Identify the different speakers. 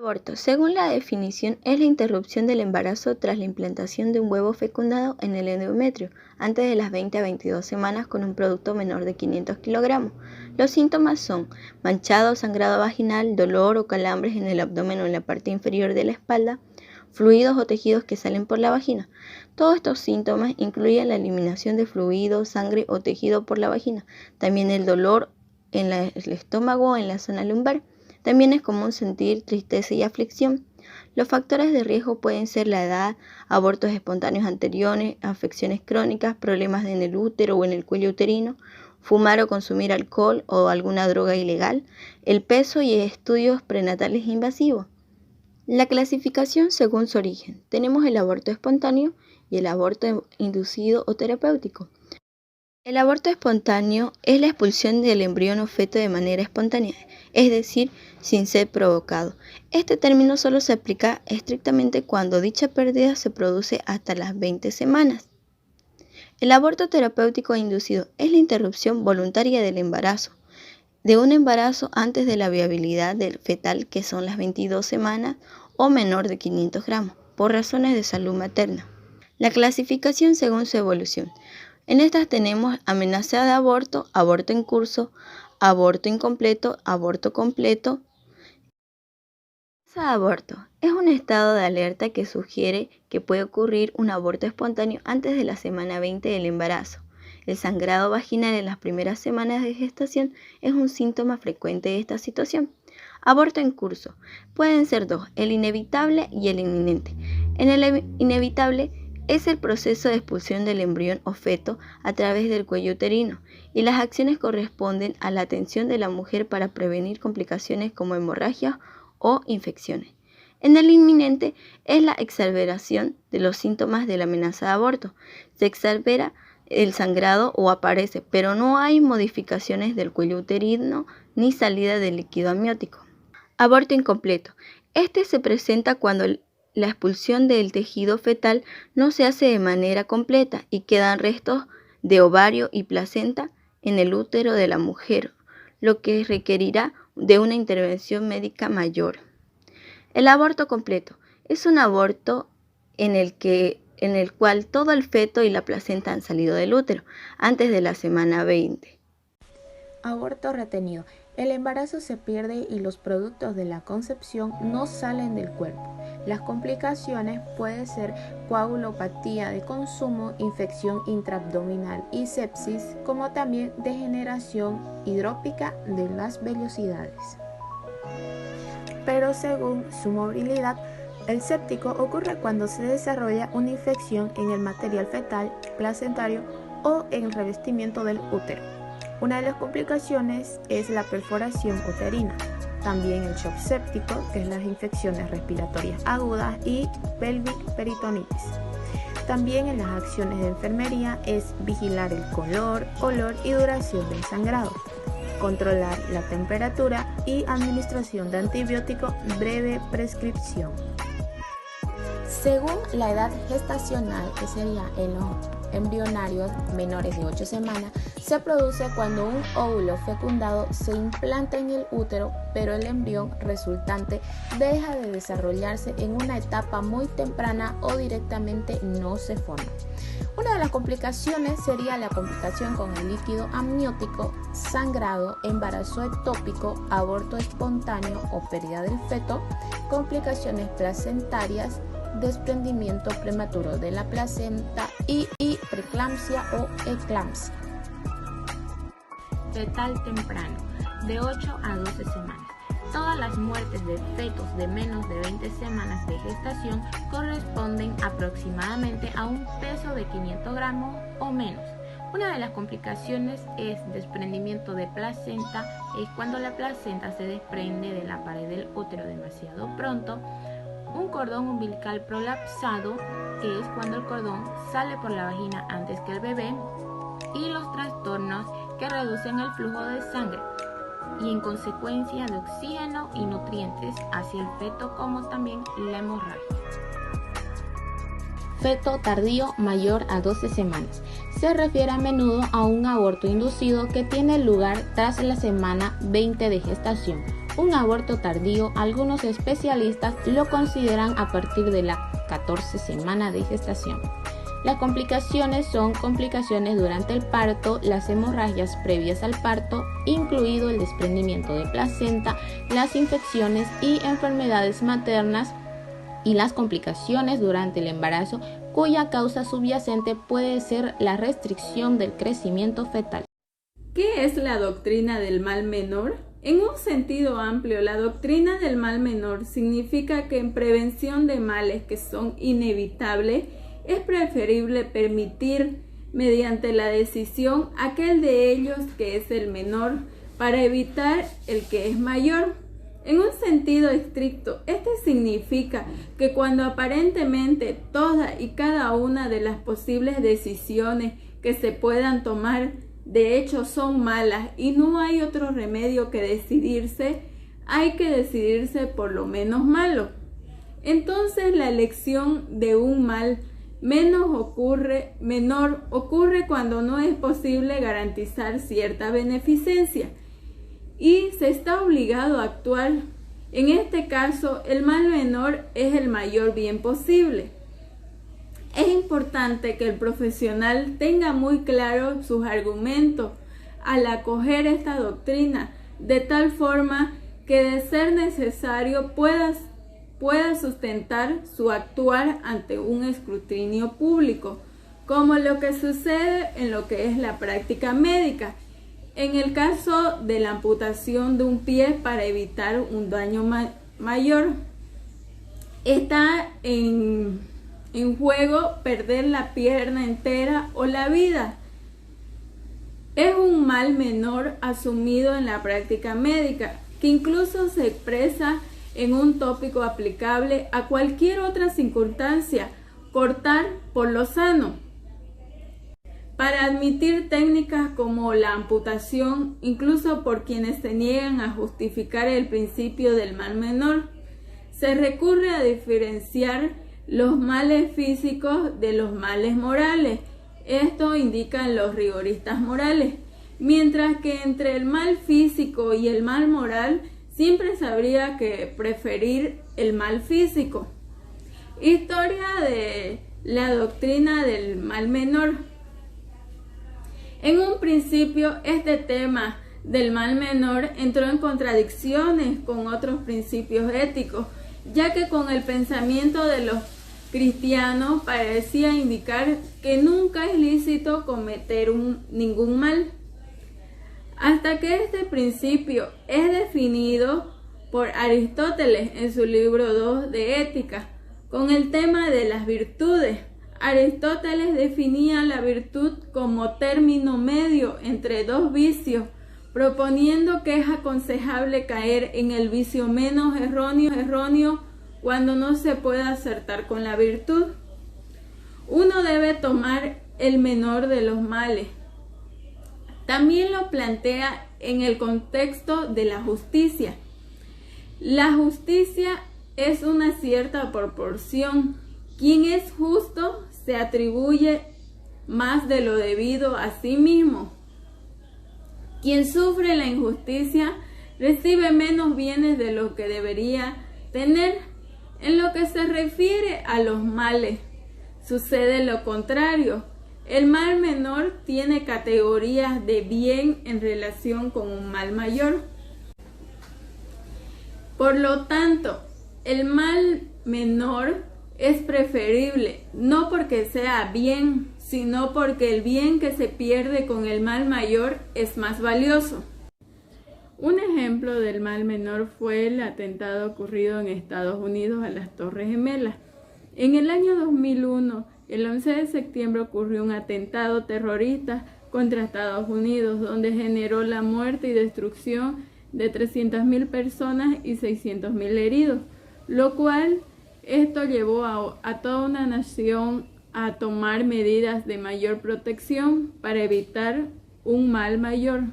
Speaker 1: Aborto, según la definición, es la interrupción del embarazo tras la implantación de un huevo fecundado en el endometrio antes de las 20 a 22 semanas con un producto menor de 500 kilogramos. Los síntomas son manchado, sangrado vaginal, dolor o calambres en el abdomen o en la parte inferior de la espalda, fluidos o tejidos que salen por la vagina. Todos estos síntomas incluyen la eliminación de fluido, sangre o tejido por la vagina, también el dolor en el estómago o en la zona lumbar. También es común sentir tristeza y aflicción. Los factores de riesgo pueden ser la edad, abortos espontáneos anteriores, afecciones crónicas, problemas en el útero o en el cuello uterino, fumar o consumir alcohol o alguna droga ilegal, el peso y estudios prenatales invasivos. La clasificación según su origen. Tenemos el aborto espontáneo y el aborto inducido o terapéutico. El aborto espontáneo es la expulsión del embrión o feto de manera espontánea, es decir, sin ser provocado. Este término solo se aplica estrictamente cuando dicha pérdida se produce hasta las 20 semanas. El aborto terapéutico inducido es la interrupción voluntaria del embarazo, de un embarazo antes de la viabilidad del fetal, que son las 22 semanas o menor de 500 gramos, por razones de salud materna. La clasificación según su evolución. En estas tenemos amenaza de aborto, aborto en curso, aborto incompleto, aborto completo. Amenaza de aborto es un estado de alerta que sugiere que puede ocurrir un aborto espontáneo antes de la semana 20 del embarazo. El sangrado vaginal en las primeras semanas de gestación es un síntoma frecuente de esta situación. Aborto en curso. Pueden ser dos, el inevitable y el inminente. En el inevitable es el proceso de expulsión del embrión o feto a través del cuello uterino, y las acciones corresponden a la atención de la mujer para prevenir complicaciones como hemorragias o infecciones. En el inminente es la exacerbación de los síntomas de la amenaza de aborto. Se exacerba el sangrado o aparece, pero no hay modificaciones del cuello uterino ni salida de líquido amniótico. Aborto incompleto. Este se presenta cuando la expulsión del tejido fetal no se hace de manera completa y quedan restos de ovario y placenta en el útero de la mujer, lo que requerirá de una intervención médica mayor. El aborto completo es un aborto en el cual todo el feto y la placenta han salido del útero antes de la semana 20.
Speaker 2: Aborto retenido. El embarazo se pierde y los productos de la concepción no salen del cuerpo. Las complicaciones pueden ser coagulopatía de consumo, infección intraabdominal y sepsis, como también degeneración hidrópica de las vellosidades. Pero según su movilidad, el séptico ocurre cuando se desarrolla una infección en el material fetal, placentario o en el revestimiento del útero. Una de las complicaciones es la perforación uterina, también el shock séptico, que es las infecciones respiratorias agudas, y pelvic peritonitis. También en las acciones de enfermería es vigilar el color, olor y duración del sangrado, controlar la temperatura y administración de antibiótico breve prescripción. Según la edad gestacional, que sería en los embrionarios menores de 8 semanas, se produce cuando un óvulo fecundado se implanta en el útero, pero el embrión resultante deja de desarrollarse en una etapa muy temprana o directamente no se forma. Una de las complicaciones sería la complicación con el líquido amniótico, sangrado, embarazo ectópico, aborto espontáneo o pérdida del feto, complicaciones placentarias, desprendimiento prematuro de la placenta y preeclampsia o eclampsia. Fetal temprano, de 8 a 12 semanas. Todas las muertes de fetos de menos de 20 semanas de gestación corresponden aproximadamente a un peso de 500 gramos o menos. Una de las complicaciones es desprendimiento de placenta, es cuando la placenta se desprende de la pared del útero demasiado pronto. Un cordón umbilical prolapsado, que es cuando el cordón sale por la vagina antes que el bebé, y los trastornos que reducen el flujo de sangre y en consecuencia de oxígeno y nutrientes hacia el feto, como también la hemorragia. Feto tardío mayor a 12 semanas. Se refiere a menudo a un aborto inducido que tiene lugar tras la semana 20 de gestación, Un aborto tardío, algunos especialistas lo consideran a partir de la 14 semana de gestación. Las complicaciones son complicaciones durante el parto, las hemorragias previas al parto, incluido el desprendimiento de placenta, las infecciones y enfermedades maternas, y las complicaciones durante el embarazo, cuya causa subyacente puede ser la restricción del crecimiento fetal.
Speaker 3: ¿Qué es la doctrina del mal menor? En un sentido amplio, la doctrina del mal menor significa que en prevención de males que son inevitables, es preferible permitir, mediante la decisión, aquel de ellos que es el menor, para evitar el que es mayor. En un sentido estricto, este significa que cuando aparentemente todas y cada una de las posibles decisiones que se puedan tomar de hecho son malas y no hay otro remedio que decidirse, hay que decidirse por lo menos malo. Entonces la elección de un mal menor ocurre cuando no es posible garantizar cierta beneficencia y se está obligado a actuar. En este caso, el mal menor es el mayor bien posible. Es importante que el profesional tenga muy claro sus argumentos al acoger esta doctrina, de tal forma que de ser necesario pueda sustentar su actuar ante un escrutinio público, como lo que sucede en lo que es la práctica médica. En el caso de la amputación de un pie para evitar un daño mayor, está en juego perder la pierna entera o la vida. Es un mal menor asumido en la práctica médica, que incluso se expresa en un tópico aplicable a cualquier otra circunstancia: cortar por lo sano. Para admitir técnicas como la amputación, incluso por quienes se niegan a justificar el principio del mal menor, se recurre a diferenciar los males físicos de los males morales. Esto indican los rigoristas morales. Mientras que entre el mal físico y el mal moral siempre se habría que preferir el mal físico. Historia de la doctrina del mal menor. En un principio, este tema del mal menor entró en contradicciones con otros principios éticos, ya que con el pensamiento de los cristianos parecía indicar que nunca es lícito cometer ningún mal, hasta que este principio es definido por Aristóteles en su libro 2 de Ética, con el tema de las virtudes. Aristóteles definía la virtud como término medio entre dos vicios, proponiendo que es aconsejable caer en el vicio menos erróneo cuando no se puede acertar con la virtud. Uno debe tomar el menor de los males. También lo plantea en el contexto de la justicia. La justicia es una cierta proporción. Quien es justo se atribuye más de lo debido a sí mismo. Quien sufre la injusticia recibe menos bienes de lo que debería tener. En lo que se refiere a los males, sucede lo contrario. El mal menor tiene categorías de bien en relación con un mal mayor. Por lo tanto, el mal menor es preferible, no porque sea bien, sino porque el bien que se pierde con el mal mayor es más valioso. Un ejemplo del mal menor fue el atentado ocurrido en Estados Unidos a las Torres Gemelas. En el año 2001, el 11 de septiembre ocurrió un atentado terrorista contra Estados Unidos, donde generó la muerte y destrucción de 300.000 personas y 600.000 heridos, lo cual esto llevó a toda una nación a tomar medidas de mayor protección para evitar un mal mayor.